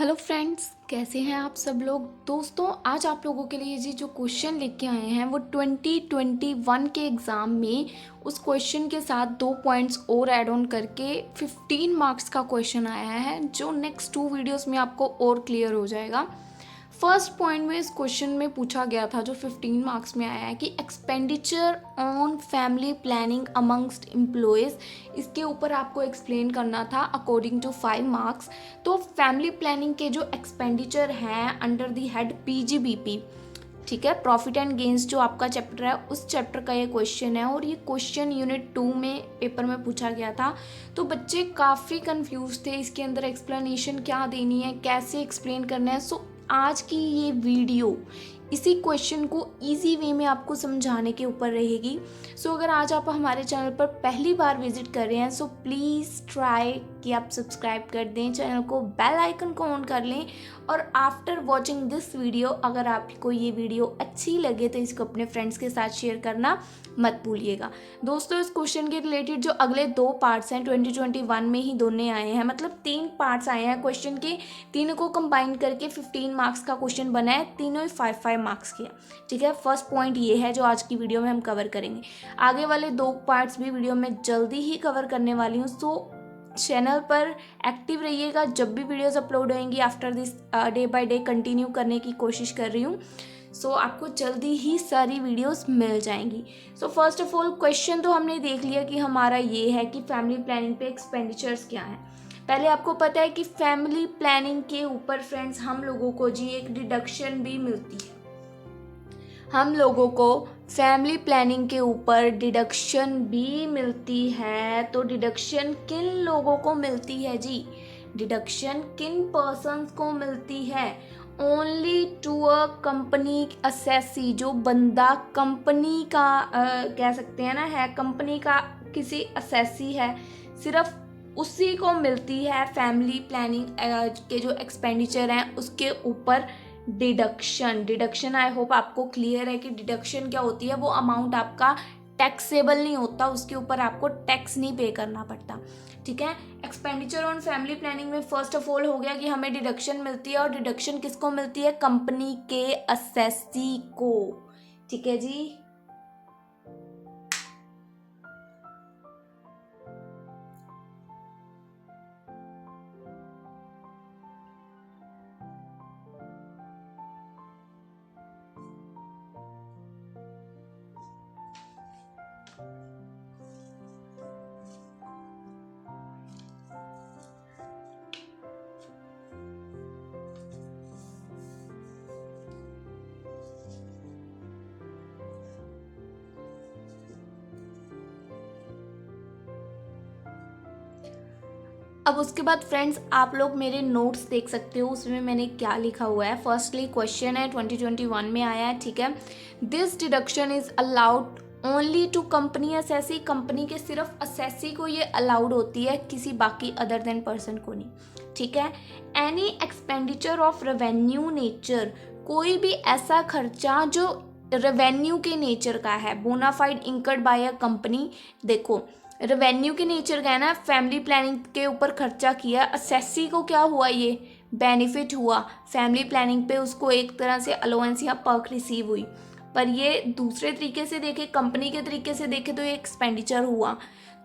Hello friends, कैसे हैं आप सब लोग। दोस्तों, आज आप लोगों के लिए जी जो क्वेश्चन लेके आए हैं वो 2021 के एग्ज़ाम में उस क्वेश्चन के साथ 2 पॉइंट्स और ऐड ऑन करके 15 मार्क्स का क्वेश्चन आया है, जो नेक्स्ट 2 वीडियोस में आपको और क्लियर हो जाएगा। फर्स्ट पॉइंट में इस क्वेश्चन में पूछा गया था, जो 15 मार्क्स में आया है, कि expenditure on family planning amongst employees, इसके ऊपर आपको एक्सप्लेन करना था अकॉर्डिंग टू 5 मार्क्स। तो फैमिली प्लानिंग के जो एक्सपेंडिचर हैं अंडर दी हेड पीजीबीपी, ठीक है, प्रॉफिट एंड गेन्स जो आपका चैप्टर है, उस चैप्टर का ये क्वेश्चन है और ये क्वेश्चन यूनिट 2 में पेपर में पूछा गया था। तो बच्चे काफ़ी कंफ्यूज थे, इसके अंदर एक्सप्लेनेशन क्या देनी है, कैसे एक्सप्लेन करना है। सो आज की ये वीडियो इसी क्वेश्चन को इजी वे में आपको समझाने के ऊपर रहेगी। सो अगर आज आप हमारे चैनल पर पहली बार विजिट कर रहे हैं, सो प्लीज़ ट्राई कि आप सब्सक्राइब कर दें चैनल को, बेल आइकन को ऑन कर लें, और आफ्टर वॉचिंग दिस वीडियो अगर आपको ये वीडियो अच्छी लगे तो इसको अपने फ्रेंड्स के साथ शेयर करना मत भूलिएगा। दोस्तों, इस क्वेश्चन के रिलेटेड जो अगले 2 पार्ट्स हैं 2021 में ही दोनों आए हैं, मतलब 3 पार्ट्स आए हैं क्वेश्चन के, तीनों को कंबाइन करके 15 मार्क्स का क्वेश्चन बना है, तीनों ही 5-5 मार्क्स के। ठीक है, फर्स्ट पॉइंट ये है जो आज की वीडियो में हम कवर करेंगे। आगे वाले 2 पार्ट्स भी वीडियो में जल्दी ही कवर करने वाली हूँ, सो चैनल पर एक्टिव रहिएगा। जब भी वीडियोस अपलोड होंगी after this day by day continue करने की कोशिश कर रही हूँ, सो आपको जल्दी ही सारी वीडियोस मिल जाएंगी। So first of all question तो हमने देख लिया कि हमारा ये है कि फैमिली प्लानिंग पे एक्सपेंडिचर्स क्या हैं। पहले आपको पता है कि फैमिली प्लानिंग के ऊपर फ्रेंड्स हम लोगों को जी एक डिडक्शन भी मिलती है। हम लोगों को फैमिली प्लानिंग के ऊपर डिडक्शन भी मिलती है। तो डिडक्शन किन लोगों को मिलती है जी? डिडक्शन किन पर्सन्स को मिलती है? Only to a company assessee, जो बंदा कंपनी का कह सकते हैं ना, है कंपनी का किसी असेसी है, सिर्फ उसी को मिलती है फैमिली प्लानिंग के जो एक्सपेंडिचर हैं उसके ऊपर डिडक्शन। आई होप आपको क्लियर है कि डिडक्शन क्या होती है। वो अमाउंट आपका टैक्सेबल नहीं होता, उसके ऊपर आपको टैक्स नहीं पे करना पड़ता। ठीक है, एक्सपेंडिचर ऑन फैमिली प्लानिंग में फर्स्ट ऑफ ऑल हो गया कि हमें डिडक्शन मिलती है, और डिडक्शन किसको मिलती है? कंपनी के असेसी को। ठीक है जी। अब उसके बाद फ्रेंड्स आप लोग मेरे नोट्स देख सकते हो, उसमें मैंने क्या लिखा हुआ है। फर्स्टली क्वेश्चन है 2021 में आया है, ठीक है। This deduction is allowed only to company assessee, company के सिर्फ असेसी को ये अलाउड होती है, किसी बाकी अदर देन पर्सन को नहीं। ठीक है। Any expenditure of revenue nature, कोई भी ऐसा खर्चा जो रेवेन्यू के नेचर का है, bonafide incurred by a company. देखो, रेवेन्यू के नेचर का है ना, फैमिली प्लानिंग के ऊपर खर्चा किया, असेसी को क्या हुआ? ये बेनिफिट हुआ, फैमिली प्लानिंग पे उसको एक तरह से अलाउंस या पर्क रिसीव हुई। पर ये दूसरे तरीके से देखे, कंपनी के तरीके से देखे तो ये एक्सपेंडिचर हुआ।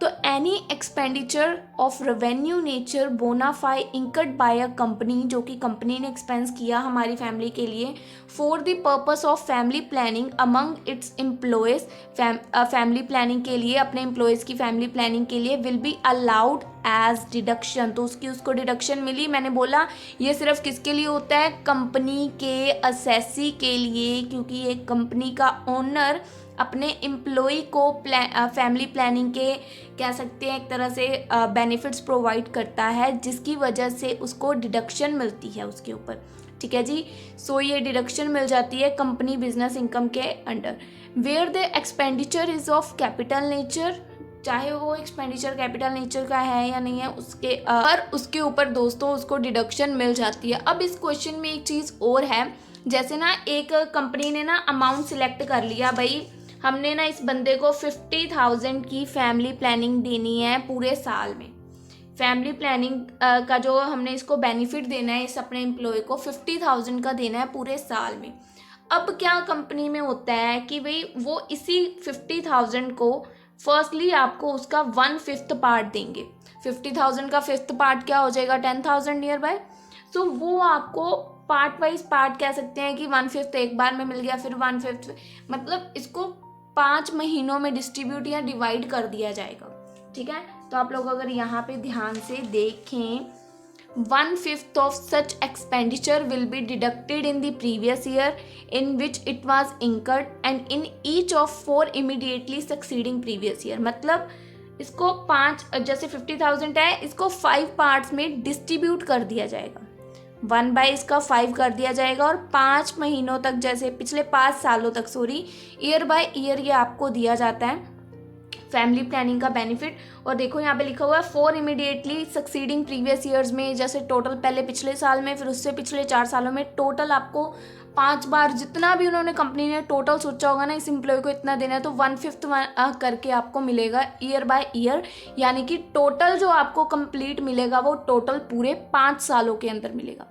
तो any expenditure of revenue nature bonafide incurred by a company, जो कि कंपनी ने एक्सपेंस किया हमारी फैमिली के लिए, for the purpose of family planning among its employees, family planning के लिए, अपने एम्प्लॉयज़ की फैमिली प्लानिंग के लिए, will be allowed as deduction. तो उसको डिडक्शन मिली। मैंने बोला ये सिर्फ किसके लिए होता है? कंपनी के असेसी के लिए, क्योंकि एक कंपनी का ओनर अपने एम्प्लॉय को फैमिली प्लानिंग के कह सकते हैं एक तरह से बेनिफिट्स प्रोवाइड करता है, जिसकी वजह से उसको डिडक्शन मिलती है उसके ऊपर। ठीक है जी। सो ये डिडक्शन मिल जाती है कंपनी बिजनेस इनकम के अंडर। Where the expenditure is of capital nature, चाहे वो एक्सपेंडिचर कैपिटल नेचर का है या नहीं है, उसके ऊपर दोस्तों उसको डिडक्शन मिल जाती है। अब इस क्वेश्चन में एक चीज़ और है, जैसे ना एक कंपनी ने ना अमाउंट सिलेक्ट कर लिया, भाई हमने ना इस बंदे को 50,000 की फैमिली प्लानिंग देनी है पूरे साल में। फैमिली प्लानिंग का जो हमने इसको बेनिफिट देना है, इस अपने एम्प्लॉय को 50,000 का देना है पूरे साल में। अब क्या कंपनी में होता है कि भाई वो इसी 50,000 को फर्स्टली आपको उसका 1/5 पार्ट देंगे। 50,000 का 5th पार्ट क्या हो जाएगा, 10,000 नियर बाय। सो वो आपको पार्ट वाइज पार्ट कह सकते हैं कि 1/5 एक बार में मिल गया, फिर 1/5, मतलब इसको 5 महीनों में डिस्ट्रीब्यूट या डिवाइड कर दिया जाएगा। ठीक है, तो आप लोग अगर यहाँ पे ध्यान से देखें, 1/5 of such expenditure will be deducted in the previous year in which it was incurred and in each of 4 immediately succeeding previous year। मतलब इसको 5, जैसे 50,000 है, इसको 5 पार्ट्स में डिस्ट्रीब्यूट कर दिया जाएगा, 1/5 इसका 5 कर दिया जाएगा और 5 महीनों तक, जैसे पिछले 5 सालों तक, ईयर बाय ईयर ये आपको दिया जाता है फैमिली प्लानिंग का बेनिफिट। और देखो यहाँ पे लिखा हुआ है 4 इमीडिएटली सक्सीडिंग प्रीवियस ईयर्स में, जैसे टोटल पहले पिछले साल में, फिर उससे पिछले 4 सालों में, टोटल आपको 5 बार जितना भी उन्होंने कंपनी ने टोटल सोचा होगा ना इस एम्प्लॉय को इतना देना है, तो 1/5 करके आपको मिलेगा ईयर बाय ईयर। यानी कि टोटल जो आपको कंप्लीट मिलेगा वो टोटल पूरे 5 सालों के अंदर मिलेगा।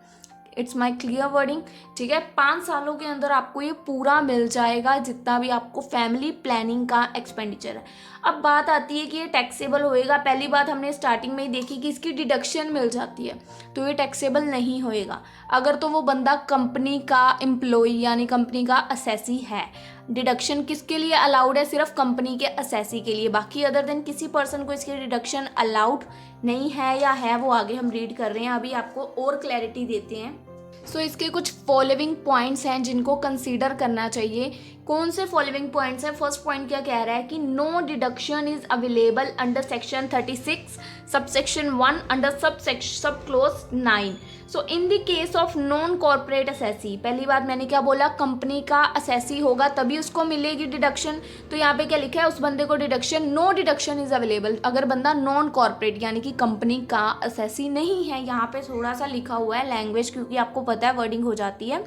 It's my clear wording. ठीक है, 5 सालों के अंदर आपको ये पूरा मिल जाएगा जितना भी आपको फैमिली प्लानिंग का एक्सपेंडिचर है। अब बात आती है कि ये टैक्सेबल होएगा। पहली बात हमने स्टार्टिंग में ही देखी कि इसकी डिडक्शन मिल जाती है, तो ये टैक्सेबल नहीं होएगा अगर तो वो बंदा कंपनी का एम्प्लॉय यानी कंपनी का असेसी है। डिडक्शन किसके लिए अलाउड है, सिर्फ कंपनी के असेसी के लिए, बाकी अदर देन किसी पर्सन को इसकी डिडक्शन अलाउड नहीं है, या है वो आगे हम रीड कर रहे हैं, अभी आपको और क्लैरिटी देते हैं। सो इसके कुछ फॉलोइंग पॉइंट्स हैं जिनको कंसीडर करना चाहिए। कौन से फॉलोइंग पॉइंट्स हैं? फर्स्ट पॉइंट क्या कह रहा है कि no deduction is available under section 36 subsection 1 under sub clause 9। So in the case of non corporate assessee, पहली बात मैंने क्या बोला, कंपनी का असेसी होगा तभी उसको मिलेगी डिडक्शन। तो यहाँ पे क्या लिखा है, उस बंदे को deduction, no deduction is available अगर बंदा नॉन कॉर्पोरेट यानी कि कंपनी का असेसी नहीं है। यहाँ पे थोड़ा सा लिखा हुआ है लैंग्वेज, क्योंकि आपको पता है वर्डिंग हो जाती है,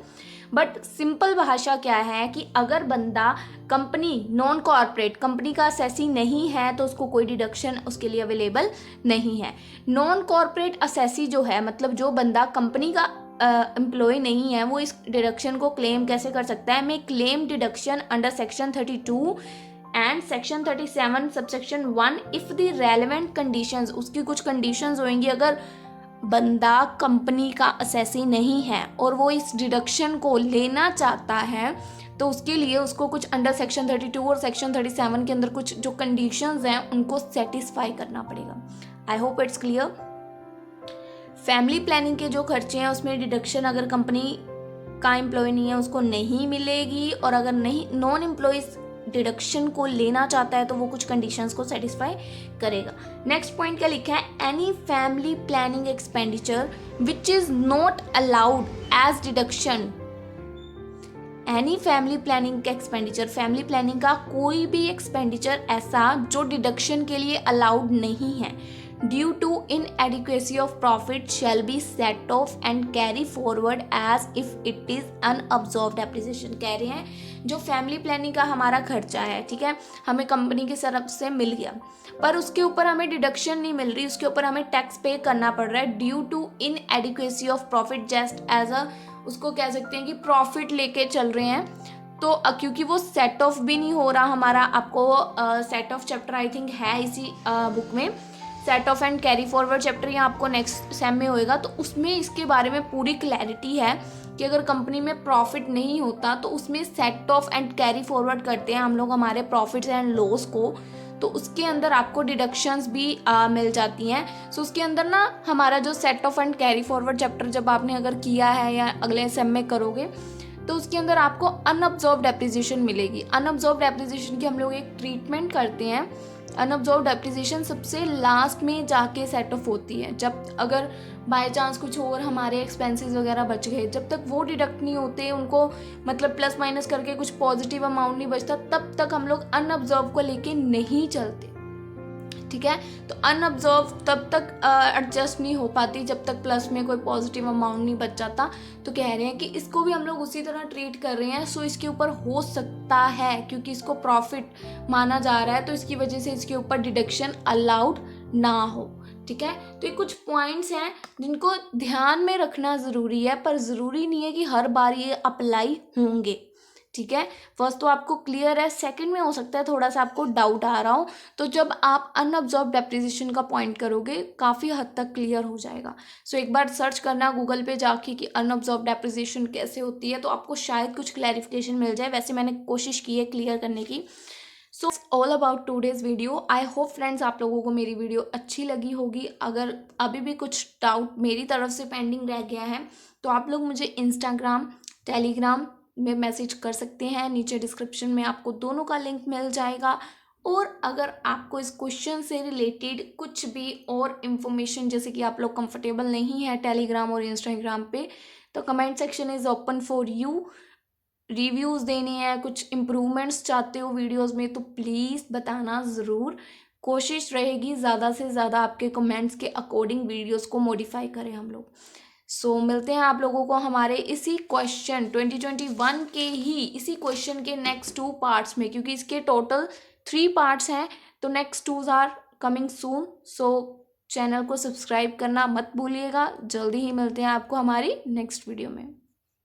बट सिंपल भाषा क्या है कि अगर बंदा कंपनी नॉन कॉर्पोरेट कंपनी का असेसी नहीं है तो उसको कोई डिडक्शन उसके लिए अवेलेबल नहीं है। नॉन कॉर्पोरेट असेसी जो है, मतलब जो बंदा कंपनी का एम्प्लॉय नहीं है, वो इस डिडक्शन को क्लेम कैसे कर सकता है? मैं claim deduction under section 32 and section 37 subsection 1 if the relevant conditions, उसकी कुछ कंडीशंस होंगी। अगर बंदा कंपनी का असेसी नहीं है और वो इस डिडक्शन को लेना चाहता है तो उसके लिए उसको कुछ अंडर सेक्शन 32 और सेक्शन 37 के अंदर कुछ जो कंडीशंस हैं उनको सेटिस्फाई करना पड़ेगा। I hope it's clear. Family planning के जो खर्चे हैं उसमें डिडक्शन अगर कंपनी का एम्प्लॉय नहीं है उसको नहीं मिलेगी, और अगर नहीं नॉन एम्प्लॉयज डिडक्शन को लेना चाहता है तो वो कुछ कंडीशंस को सेटिस्फाई करेगा। नेक्स्ट पॉइंट क्या लिखा है, any family planning expenditure which is not allowed as deduction. Any family planning का एक्सपेंडिचर, फैमिली प्लानिंग का कोई भी एक्सपेंडिचर ऐसा जो डिडक्शन के लिए अलाउड नहीं है, due to inadequacy of profit shall be set off and carry forward as if it is unabsorbed depreciation। कह रहे हैं जो फैमिली प्लानिंग का हमारा खर्चा है, ठीक है, हमें कंपनी की तरफ से मिल गया पर उसके ऊपर हमें डिडक्शन नहीं मिल रही, उसके ऊपर हमें टैक्स पे करना पड़ रहा है due to inadequacy of profit, just as a उसको कह सकते हैं कि प्रॉफिट लेके चल रहे हैं। तो क्योंकि वो सेट ऑफ भी नहीं हो रहा हमारा, आपको set of chapter I think है इसी बुक में, set of and carry forward chapter यहाँ आपको नेक्स्ट सेम में होएगा, तो उसमें इसके बारे में पूरी क्लैरिटी है कि अगर कंपनी में प्रॉफिट नहीं होता तो उसमें set of and carry forward करते हैं हम लोग हमारे प्रॉफिट्स एंड लॉस को, तो उसके अंदर आपको डिडक्शंस भी मिल जाती हैं। सो उसके अंदर ना हमारा जो set of and carry forward chapter जब आपने अगर किया है या अगले सेम में करोगे तो उसके अंदर आपको अनअब्जॉर्ब डेप्रिसिएशन मिलेगी। अनअब्जॉर्ब डेप्रिसिएशन की हम लोग एक ट्रीटमेंट करते हैं। अनअब्जॉर्ब डेप्रिसिएशन सबसे लास्ट में जाके सेट ऑफ होती है, जब अगर बाय चांस कुछ और हमारे एक्सपेंसेस वगैरह बच गए, जब तक वो डिडक्ट नहीं होते, उनको मतलब प्लस माइनस करके कुछ पॉजिटिव अमाउंट नहीं बचता, तब तक हम लोग अनअब्जॉर्ब को लेके नहीं चलते। ठीक है, तो अनअब्जॉर्व तब तक एडजस्ट नहीं हो पाती जब तक प्लस में कोई पॉजिटिव अमाउंट नहीं बच जाता। तो कह रहे हैं कि इसको भी हम लोग उसी तरह ट्रीट कर रहे हैं। सो इसके ऊपर हो सकता है क्योंकि इसको प्रॉफिट माना जा रहा है तो इसकी वजह से इसके ऊपर डिडक्शन अलाउड ना हो। ठीक है। तो ये कुछ पॉइंट्स हैं जिनको ध्यान में रखना ज़रूरी है, पर ज़रूरी नहीं है कि हर बार ये अप्लाई होंगे, ठीक है। फर्स्ट तो आपको क्लियर है, सेकंड में हो सकता है थोड़ा सा आपको डाउट आ रहा हो, तो जब आप अनअब्जॉर्ब डेप्रिसिएशन का पॉइंट करोगे काफ़ी हद तक क्लियर हो जाएगा। सो एक बार सर्च करना गूगल पे जाके कि अनअब्जॉर्ब डेप्रिसिएशन कैसे होती है, तो आपको शायद कुछ क्लैरिफिकेशन मिल जाए। वैसे मैंने कोशिश की है क्लियर करने की। So all about today's video. I hope friends आप लोगों को मेरी वीडियो अच्छी लगी होगी। अगर अभी भी कुछ डाउट मेरी तरफ से पेंडिंग रह गया है तो आप लोग मुझे इंस्टाग्राम, टेलीग्राम में मैसेज कर सकते हैं। नीचे डिस्क्रिप्शन में आपको दोनों का लिंक मिल जाएगा। और अगर आपको इस क्वेश्चन से रिलेटेड कुछ भी और इन्फॉर्मेशन, जैसे कि आप लोग कंफर्टेबल नहीं है टेलीग्राम और इंस्टाग्राम पे, तो comment section is open for you. Reviews देने हैं, कुछ इम्प्रूवमेंट्स चाहते हो वीडियोस में, तो प्लीज़ बताना ज़रूर। कोशिश रहेगी ज़्यादा से ज़्यादा आपके कमेंट्स के अकॉर्डिंग वीडियोस को मॉडिफाई करें हम लोग। सो मिलते हैं आप लोगों को हमारे इसी क्वेश्चन 2021 के ही इसी क्वेश्चन के नेक्स्ट 2 पार्ट्स में, क्योंकि इसके टोटल 3 पार्ट्स हैं, तो next 2 are coming soon. So channel को सब्सक्राइब करना मत भूलिएगा। जल्दी ही मिलते हैं आपको हमारी नेक्स्ट वीडियो में।